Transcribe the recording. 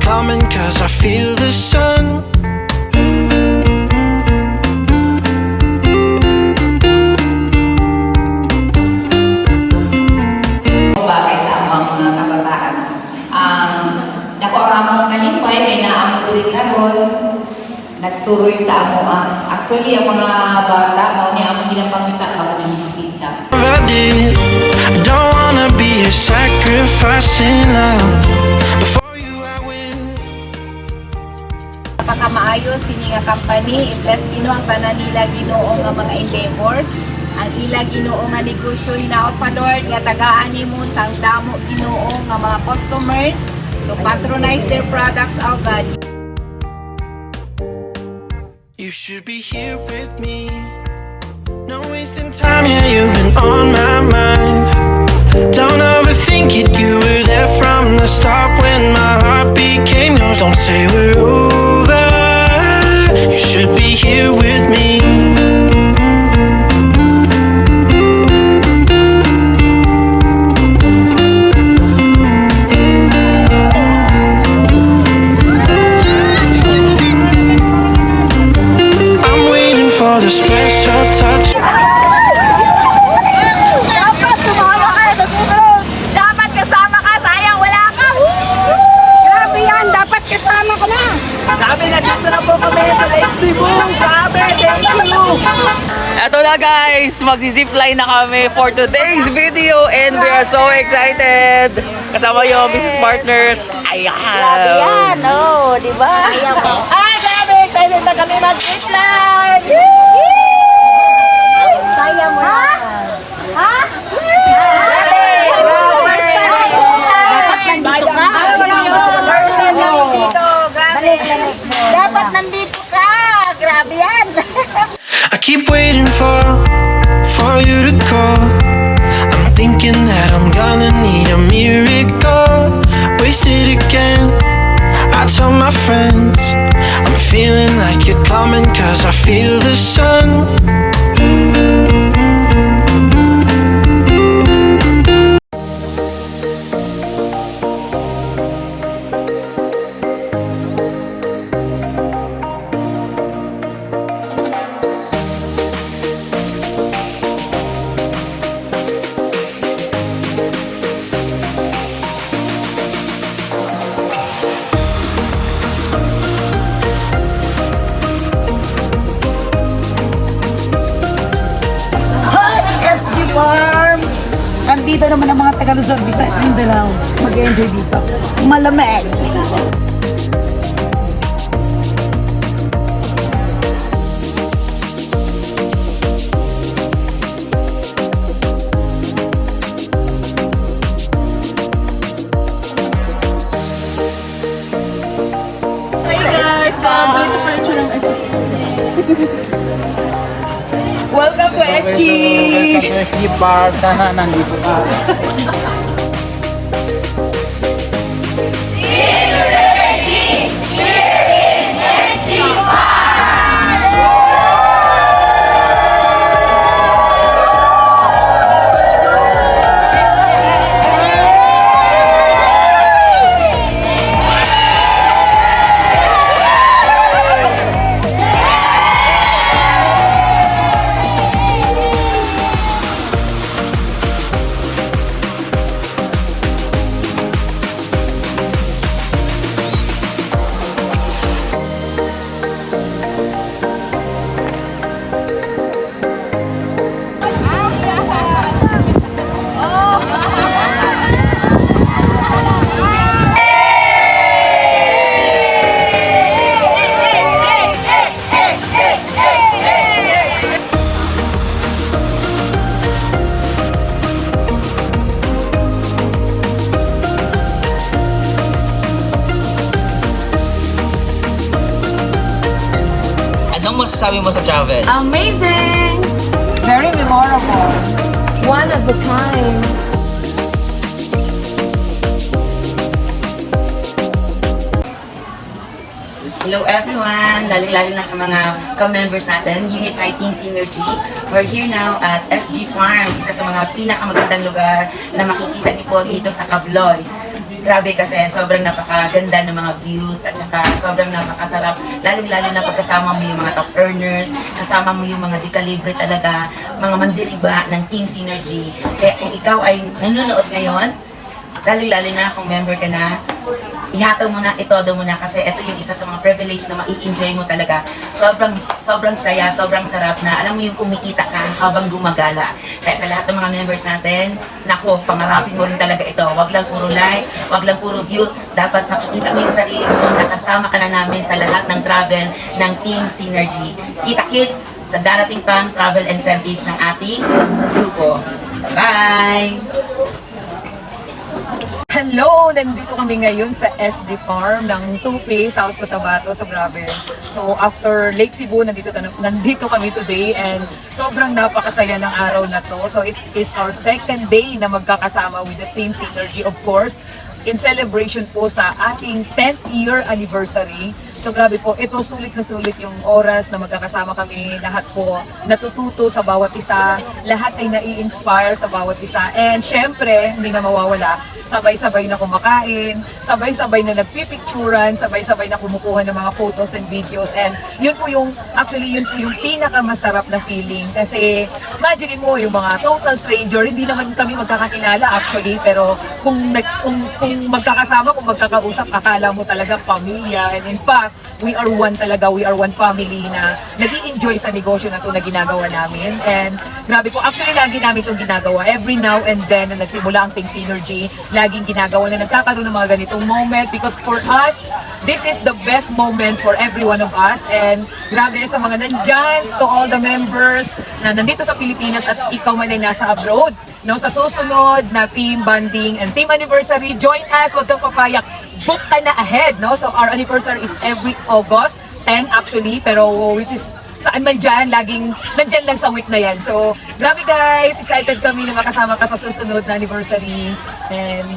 coming, cause I feel the sun. Bagay sa among mga kabataan. Dako ang among kalipay kay naamo diri karon nagsuroy sa amo. Actually ang mga bata mao ni among ginapangita pagkabinisita. I don't wanna be a sacrificing love. Before you I will. Pagkamaayos kini nga company, i-bless Ginoo ang tanan nila Ginoo nga mga endeavors. Ang ila Ginoo nga negosyo hinaot pa Lord nga tagaan nimo sang damo Ginoo nga mga customers to patronize their products, oh God. You should be here with me. No wasting time, yeah, you've been on my mind. Don't overthink it, you were there from the start when my heart became yours. Don't say we're over. You should be here with me. I'm waiting for the special touch. Dapat sumama ka sa susunod. Dapat kasama ka, sayang wala ka. Grabe yan, dapat kasama ko na. Grabe, nandito na po kami sa Lake Cebu. Grabe, thank you. Eto na guys, magsi-zipline na kami for today's video and we are so excited. Kasama yung business partners. Ayan. Grabe yan, oh, di ba? Ay, grabe, excited na kami mag-zipline. Sayang mo na. Ha? Grabe. Dapat nandito ka. First time namin dito. Grabe. Dapat nandito ka. Grabe yan. I keep waiting for you to call. I'm thinking that I'm gonna need a miracle. Wasted again. I tell my friends I'm feeling like you're coming, cause I feel the sun. Hi! SG Farm! Nandito naman ang mga taga-Luzon, Visayas, Mindanao. Mag-enjoy dito. Malamig! Welcome to SG. SG Bar, sana nandito ka. Anong masasabi mo sa travel? Amazing! Very memorable. One of a kind. Hello everyone! Lalo-lalo na sa mga ka-members natin, Unified Team Synergy. We're here now at SG Farm, isa sa mga pinakamagandang lugar na makikita niyo po dito sa Cabloy. Grabe kasi sobrang napakaganda ng mga views at saka sobrang napakasarap. Lalo-lalo na pagkasama mo yung mga top earners, kasama mo yung mga di-calibre talaga, mga mandiriba ng Team Synergy. Kaya kung ikaw ay nanonood ngayon, lalo-lalo na kung member ka na, ihataw mo na, itodo mo na kasi ito yung isa sa mga privilege na mai-enjoy mo talaga. Sobrang saya, sobrang sarap na alam mo yung kumikita ka habang gumagala. Kaya sa lahat ng mga members natin, naku, pangarapin mo rin talaga ito. Wag lang puro like, wag lang puro view. Dapat makikita mo yung sarili mo, nakasama ka na namin sa lahat ng travel ng Team Synergy. Kita-kits sa darating pang travel incentives ng ating grupo. Bye! Hello! Nandito kami ngayon sa SD Farm ng Tupi, South Cotabato. So grabe. So after Lake Cebu, nandito kami today and sobrang napakasaya ng araw na to. So it is our second day na magkakasama with the Team Synergy, of course, in celebration po sa ating 10th year anniversary. So grabe po, ito sulit na sulit yung oras na magkakasama kami, lahat po natututo sa bawat isa, lahat ay nai-inspire sa bawat isa. And syempre, hindi na mawawala, sabay-sabay na kumakain, sabay-sabay na nagpipicturan, sabay-sabay na kumukuha ng mga photos and videos. And yun po yung, actually yun po yung pinakamasarap na feeling. Kasi imagine mo yung mga total stranger, hindi naman kami magkakakilala actually, pero kung magkakasama, kung magkakausap, akala mo talaga pamilya. And in fact, we are one talaga, we are one family na nag-i-enjoy sa negosyo na ito na ginagawa namin. And grabe po, actually lagi namin itong ginagawa. Every now and then na nagsimula ang Team Synergy, laging ginagawa na nagkakaroon ng mga ganitong moment because for us, this is the best moment for every one of us. And grabe sa mga nandyan, to all the members na nandito sa Pilipinas at ikaw man ay nasa abroad. No, sa susunod na team bonding and team anniversary, join us, wag kang papayak. Book ka na ahead, no? So our anniversary is every August 10 actually, pero which is saan man dyan, laging nandyan lang sa week na yan. So, grabe guys, excited kami na makasama ka sa susunod na anniversary. And